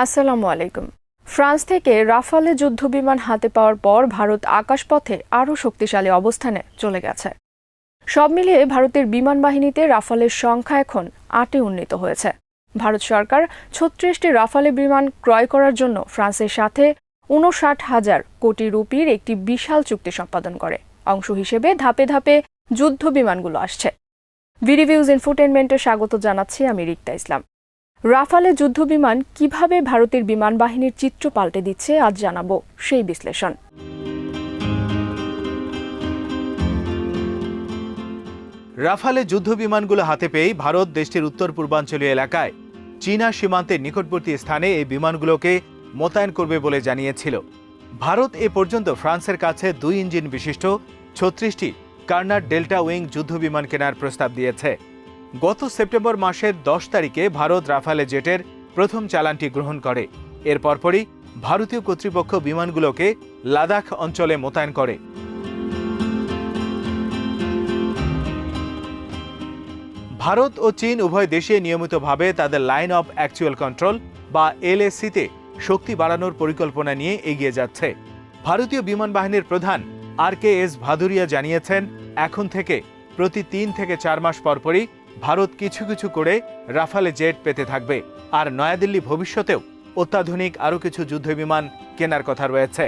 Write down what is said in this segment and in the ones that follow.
আসসালামু আলাইকুম। ফ্রান্স থেকে রাফালে যুদ্ধবিমান হাতে পাওয়ার পর ভারত আকাশপথে আরও শক্তিশালী অবস্থানে চলে গেছে। সব মিলিয়ে ভারতের বিমান বাহিনীতে রাফালের সংখ্যা এখন ৮-এ উন্নীত হয়েছে। ভারত সরকার ৩৬টি রাফালে বিমান ক্রয় করার জন্য ফ্রান্সের সাথে ৫৯,০০০ কোটি রুপির একটি বিশাল চুক্তি সম্পাদন করে। অংশ হিসেবে ধাপে ধাপে যুদ্ধ বিমানগুলো আসছে। ভিডিভিউজ ইনফোটেনমেন্টে স্বাগত জানাচ্ছি আমি রিক্তা ইসলাম। রাফালে যুদ্ধবিমান কিভাবে ভারতের বিমান বাহিনীর চিত্র পাল্টে দিচ্ছে আজ জানাবো সেই বিশ্লেষণ। রাফালে যুদ্ধ বিমানগুলো হাতে পেয়ে ভারত দেশটির উত্তর পূর্বাঞ্চলীয় এলাকায় চীনা সীমান্তের নিকটবর্তী স্থানে এই বিমানগুলোকে মোতায়েন করবে বলে জানিয়েছিল। ভারত এ পর্যন্ত ফ্রান্সের কাছে ২ ইঞ্জিন বিশিষ্ট ৩৬টি কার্নাট ডেল্টা উইং যুদ্ধ বিমান কেনার প্রস্তাব দিয়েছে। গত সেপ্টেম্বর মাসের ১০ তারিখে ভারত রাফালে জেটের প্রথম চালানটি গ্রহণ করে। এর পরপরই ভারতীয় কর্তৃপক্ষ বিমানগুলোকে লাদাখ অঞ্চলে মোতায়েন করে। ভারত ও চীন উভয় দেশে নিয়মিতভাবে তাদের লাইন অফ অ্যাকচুয়াল কন্ট্রোল বা এলএসিতে শক্তি বাড়ানোর পরিকল্পনা নিয়ে এগিয়ে যাচ্ছে। ভারতীয় বিমান বাহিনীর প্রধান RKS ভাদুরিয়া জানিয়েছেন, এখন থেকে প্রতি ৩ থেকে ৪ মাস পরপরই ভারত কিছু কিছু করে রাফালে জেট পেতে থাকবে। আর নয়াদিল্লি ভবিষ্যতেও অত্যাধুনিক আরও কিছু যুদ্ধবিমান কেনার কথা রয়েছে।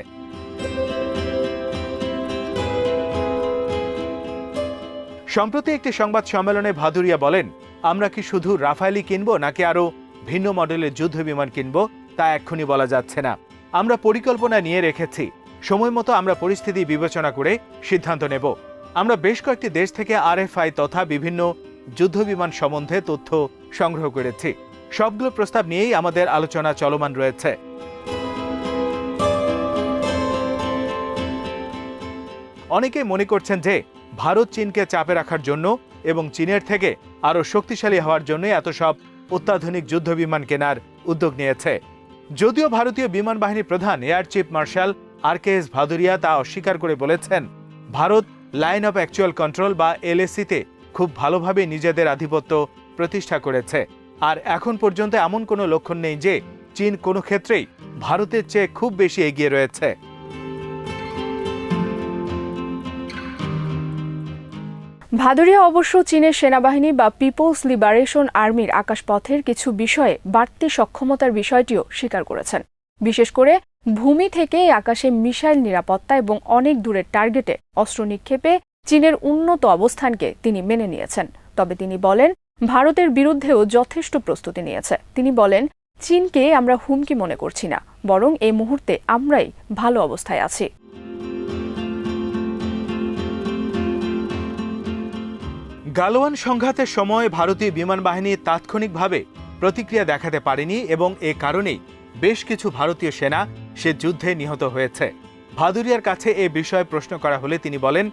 সম্প্রতি একটি সংবাদ সম্মেলনে ভাদুরিয়া বলেন, আমরা কি শুধু রাফায়েলই কিনব নাকি আরও ভিন্ন মডেলের যুদ্ধবিমান কিনব তা এক্ষুনি বলা যাচ্ছে না। আমরা পরিকল্পনা নিয়ে রেখেছি, সময় মতো আমরা পরিস্থিতি বিবেচনা করে সিদ্ধান্ত নেব। আমরা বেশ কয়েকটি দেশ থেকে RFI তথা বিভিন্ন যুদ্ধবিমান সম্বন্ধে তথ্য সংগ্রহ করেছি। সবগুলো প্রস্তাব নিয়েই আমাদের আলোচনা চলমান রয়েছে। অনেকে মনে করছেন যে ভারত চীনকে চাপে রাখার জন্য এবং চীনের থেকে আরও শক্তিশালী হওয়ার জন্য এত সব অত্যাধুনিক যুদ্ধবিমান কেনার উদ্যোগ নিয়েছে। যদিও ভারতীয় বিমান বাহিনী প্রধান air chief marshal RKS Bhadauria তা অস্বীকার করে বলেছেন, Bharat line of actual control বা LAC-তে খুব ভালোভাবে নিজেদের আধিপত্য প্রতিষ্ঠা করেছে। আর এখন পর্যন্ত এমন কোনো লক্ষণ নেই যে চীন কোনো ক্ষেত্রেই ভারতের চেয়ে খুব বেশি এগিয়ে রয়েছে। ভাদুরিয়া অবশ্য চীনের সেনাবাহিনী বা পিপলস লিবারেশন আর্মির আকাশপথের কিছু বিষয়ে বাড়তি সক্ষমতার বিষয়টিও স্বীকার করেছেন। বিশেষ করে ভূমি থেকে আকাশে মিসাইল নিরাপত্তা এবং অনেক দূরের টার্গেটে অস্ত্র নিক্ষেপে চীনের উন্নত অবস্থানকে তিনি মেনে নিয়েছেন। তবে তিনি বলেন, ভারতের বিরুদ্ধেও যথেষ্ট প্রস্তুতি নিয়েছে। তিনি বলেন, চীনকে আমরা হুমকি মনে করছি না, বরং এই মুহূর্তে আমরাই ভালো অবস্থায় আছি। গালওয়ান সংঘাতের সময় ভারতীয় বিমান বাহিনী তাৎক্ষণিকভাবে প্রতিক্রিয়া দেখাতে পারেনি এবং এ কারণেই বেশ কিছু ভারতীয় সেনা সে যুদ্ধে নিহত হয়েছে। ভাদুরিয়ার কাছে এ বিষয়ে প্রশ্ন করা হলে তিনি বলেন,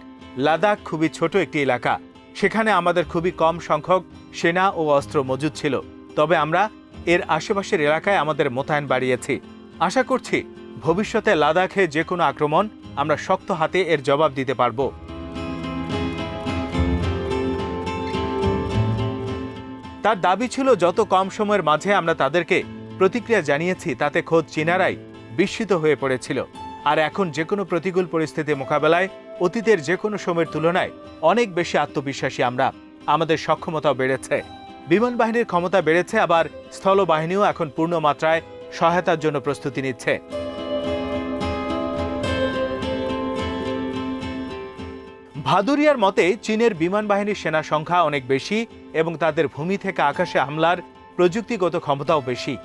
লাদাখ খুবই ছোট একটি এলাকা, সেখানে আমাদের খুবই কম সংখ্যক সেনা ও অস্ত্র মজুদ ছিল। তবে আমরা এর আশেপাশের এলাকায় আমাদের মোতায়েন বাড়িয়েছি। আশা করছি ভবিষ্যতে লাদাখে যে কোনো আক্রমণ আমরা শক্ত হাতে এর জবাব দিতে পারব। তার দাবি ছিল, যত কম সময়ের মাঝে আমরা তাদেরকে প্রতিক্রিয়া জানিয়েছি তাতে খোদ চীনারাই বিস্মিত হয়ে পড়েছিল। আর এখন যে কোনো প্রতিকূল পরিস্থিতি মোকাবেলায় অতীতের যে কোনো সময়ের তুলনায় অনেক বেশি আত্মবিশ্বাসী আমরা। আমাদের সক্ষমতাও বেড়েছে, বিমান বাহিনীর ক্ষমতা বেড়েছে, আবার স্থল বাহিনীও এখন পূর্ণ মাত্রায় সহায়তার জন্য প্রস্তুতি নিচ্ছে। ভাদুরিয়ার মতে চীনের বিমান বাহিনীর সেনা সংখ্যা অনেক বেশি এবং তাদের ভূমি থেকে আকাশে হামলার প্রযুক্তিগত ক্ষমতাও বেশি।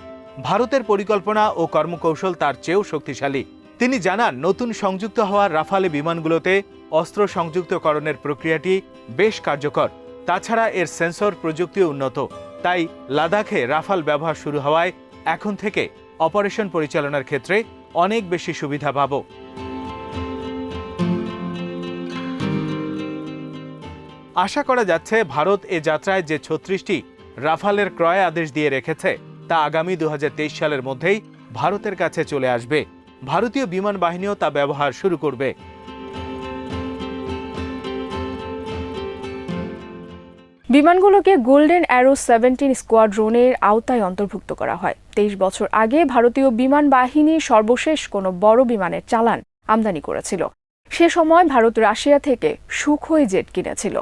ভারতের পরিকল্পনা ও কর্মকৌশল তার চেয়েও শক্তিশালী। তিনি জানান, নতুন সংযুক্ত হওয়ার রাফালে বিমানগুলোতে অস্ত্র সংযুক্তকরণের প্রক্রিয়াটি বেশ কার্যকর। তাছাড়া এর সেন্সর প্রযুক্তিও উন্নত। তাই লাদাখে রাফাল ব্যবহার শুরু হওয়ায় এখন থেকে অপারেশন পরিচালনার ক্ষেত্রে অনেক বেশি সুবিধা পাব। আশা করা যাচ্ছে ভারত এ যাত্রায় যে ৩৬টি রাফালের ক্রয় আদেশ দিয়ে রেখেছে তা আগামী ২০২৩ সালের মধ্যেই ভারতের কাছে চলে আসবে। ভারতীয় বিমান বাহিনীও তা ব্যবহার শুরু করবে। বিমানগুলোকে গোল্ডেন অ্যারো 17 স্কোয়াড্রনের আওতায় অন্তর্ভুক্ত করা হয়। 23 বছর আগে ভারতীয় বিমান বাহিনী সর্বশেষ কোনো বড় বিমানের চালান আমদানি করেছিল। সে সময় ভারত রাশিয়া থেকে সুখোই জেট কিনেছিল।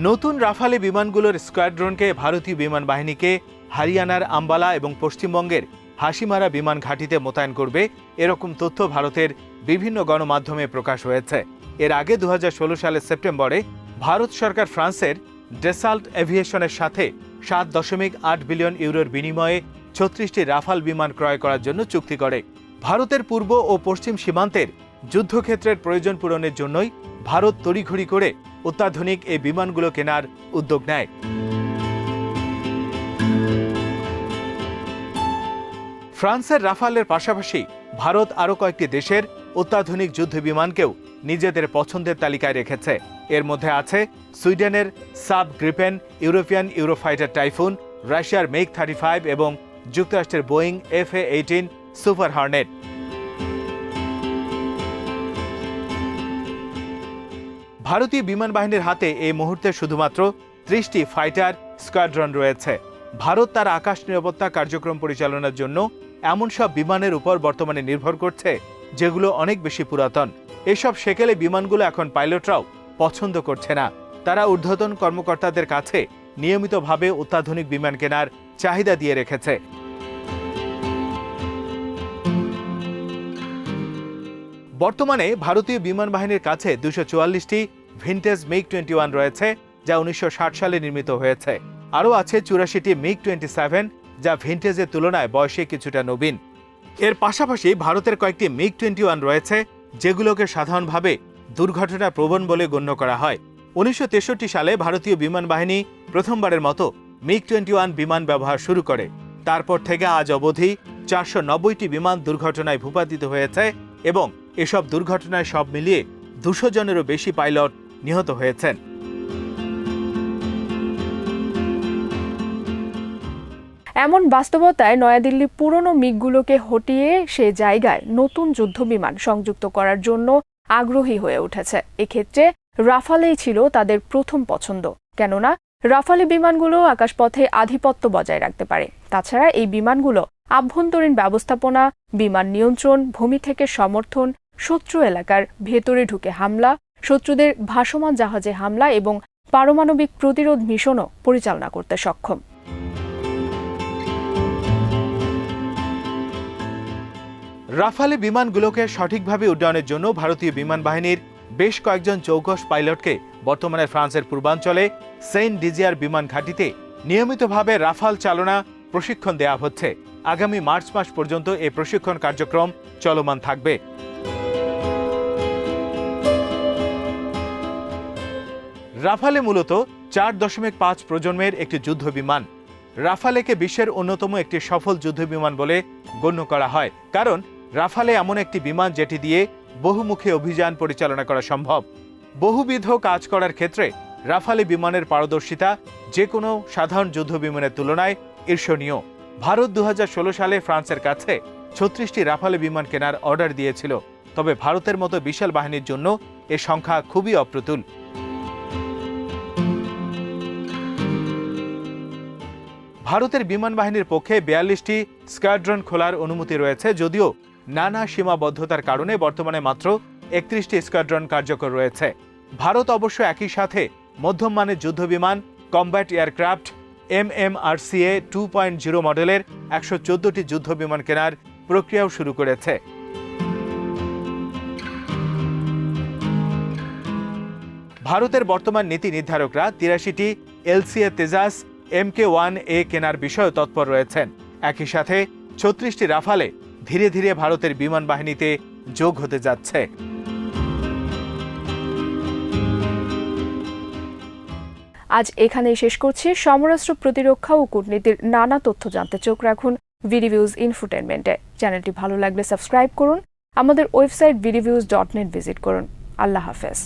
নতুন রাফালে বিমানগুলোর স্কোয়াড্রনকে ভারতীয় বিমান বাহিনীকে হরিয়ানার আম্বালা এবং পশ্চিমবঙ্গের হাসিমারা বিমান ঘাঁটিতে মোতায়েন করবে, এরকম তথ্য ভারতের বিভিন্ন গণমাধ্যমে প্রকাশ হয়েছে। এর আগে 2016 সালের সেপ্টেম্বরে ভারত সরকার ফ্রান্সের ডেসাল্ট এভিয়েশনের সাথে 7.8 বিলিয়ন ইউরোর বিনিময়ে 36টি রাফাল বিমান ক্রয় করার জন্য চুক্তি করে। ভারতের পূর্ব ও পশ্চিম সীমান্তের যুদ্ধক্ষেত্রের প্রয়োজন পূরণের জন্যই ভারত তড়িঘড়ি করে অত্যাধুনিক এই বিমানগুলো কেনার উদ্যোগ নেয়। ফ্রান্সের রাফালের পাশাপাশি ভারত আরও কয়েকটি দেশের অত্যাধুনিক যুদ্ধ বিমানকেও নিজেদের পছন্দের তালিকায় রেখেছে। এর মধ্যে আছে সুইডেনের sub Gripen, European Eurofighter typhoon, রাশিয়ার মেক 35 এবং যুক্তরাষ্ট্রের বোয়িং FA-18 সুপার হর্নেট। ভারতীয় বিমান বাহিনীর হাতে এই মুহূর্তে শুধুমাত্র 30টি ফাইটার স্কোয়াড্রন রয়েছে। ভারত তার আকাশ নিরাপত্তা কার্যক্রম পরিচালনার জন্য এমন সব বিমানের উপর বর্তমানে নির্ভর করছে যেগুলো অনেক বেশি পুরাতন। এসব সেকেলে বিমানগুলো এখন পাইলটরাও পছন্দ করছে না। তারা ঊর্ধ্বতন কর্মকর্তাদের কাছে নিয়মিতভাবে অত্যাধুনিক বিমান কেনার চাহিদা দিয়ে রেখেছে। বর্তমানে ভারতীয় বিমান বাহিনীর কাছে 244টি ভিনটেজ মিগ 21 রয়েছে, যা 1960 সালে নির্মিত হয়েছে। আরও আছে 84টি মিগ 27, যা ভিনটেজের তুলনায় বয়সে কিছুটা নবীন। এর পাশাপাশি ভারতের কয়েকটি মিগ 21 রয়েছে, যেগুলোকে সাধারণভাবে দুর্ঘটনা প্রবণ বলে গণ্য করা হয়। 1963 সালে ভারতীয় বিমান বাহিনী প্রথমবারের মতো মিগ 21 বিমান ব্যবহার শুরু করে। তারপর থেকে আজ অবধি 490টি বিমান দুর্ঘটনায় ভূপাতিত হয়েছে এবং এসব দুর্ঘটনায় সব মিলিয়ে 200 জনেরও বেশি পাইলট নিহত হয়েছেন। এমন বাস্তবতায় নয়াদিল্লি পুরনো মিগগুলোকে হটিয়ে সে জায়গায় নতুন যুদ্ধবিমান সংযুক্ত করার জন্য আগ্রহী হয়ে উঠেছে। এক্ষেত্রে রাফালেই ছিল তাদের প্রথম পছন্দ, কেননা রাফালে বিমানগুলো আকাশপথে আধিপত্য বজায় রাখতে পারে। তাছাড়া এই বিমানগুলো আভ্যন্তরীণ ব্যবস্থাপনা, বিমান নিয়ন্ত্রণ, ভূমি থেকে সমর্থন, শত্রু এলাকার ভেতরে ঢুকে হামলা, শত্রুদের ভাসমান জাহাজে হামলা এবং পারমাণবিক প্রতিরোধ মিশনও পরিচালনা করতে সক্ষম। রাফালে বিমানগুলোকে সঠিকভাবে উড্ডয়নের জন্য ভারতীয় বিমান বাহিনীর বেশ কয়েকজন চৌকস পাইলটকে বর্তমানে ফ্রান্সের পূর্বাঞ্চলে সেন্ট ডিজিয়ার বিমান ঘাঁটিতে নিয়মিতভাবে রাফাল চালনা প্রশিক্ষণ দেওয়া হচ্ছে। আগামী মার্চ মাস পর্যন্ত এই প্রশিক্ষণ কার্যক্রম চলমান থাকবে। রাফালে মূলত 4.5 প্রজন্মের একটি যুদ্ধ বিমান। রাফালেকে বিশ্বের অন্যতম একটি সফল যুদ্ধ বিমান বলে গণ্য করা হয়, কারণ রাফালে এমন একটি বিমান যেটি দিয়ে বহুমুখী অভিযান পরিচালনা করা সম্ভব। বহুবিধ কাজ করার ক্ষেত্রে রাফালে বিমানের পারদর্শিতা যে কোনো সাধারণ যুদ্ধ বিমানের তুলনায় ঈর্ষণীয়। ভারত 2016 সালে ফ্রান্সের কাছে 36টি রাফালে বিমান কেনার অর্ডার দিয়েছিল, তবে ভারতের মতো বিশাল বাহিনীর জন্য এ সংখ্যা খুবই অপ্রতুল। ভারতের বিমান বাহিনীর পক্ষে 42টি স্কোয়াড্রন খোলার অনুমতি রয়েছে, যদিও নানা সীমাবদ্ধতার কারণে বর্তমানে মাত্র 31টি স্কোয়াড্রন কার্যকর রয়েছে। ভারত অবশ্য একই সাথে মধ্যম মানের যুদ্ধবিমান, কমব্যাট এয়ারক্রাফট, MMRCA 2.0 মডেলের 114টি যুদ্ধ বিমান কেনার প্রক্রিয়াও শুরু করেছে। ভারতের বর্তমান নীতি নির্ধারকরা 83টি LCA তেজাস MK-1A কেনার বিষয়ে তৎপর রয়েছেন। একই সাথে 36টি রাফালে ধীরে ধীরে ভারতের বিমান বাহিনীতে যোগ হতে যাচ্ছে। আজ এখানেই শেষ করছি। সমরাস্ত্র, প্রতিরক্ষা ও কূটনীতির নানা তথ্য জানতে চোখ রাখুন ভিডিভিউজ ইনফোটেনমেন্টে। চ্যানেলটি ভালো লাগলে সাবস্ক্রাইব করুন। আমাদের ওয়েবসাইট vidieviews.net ভিজিট করুন। আল্লাহ হাফেজ।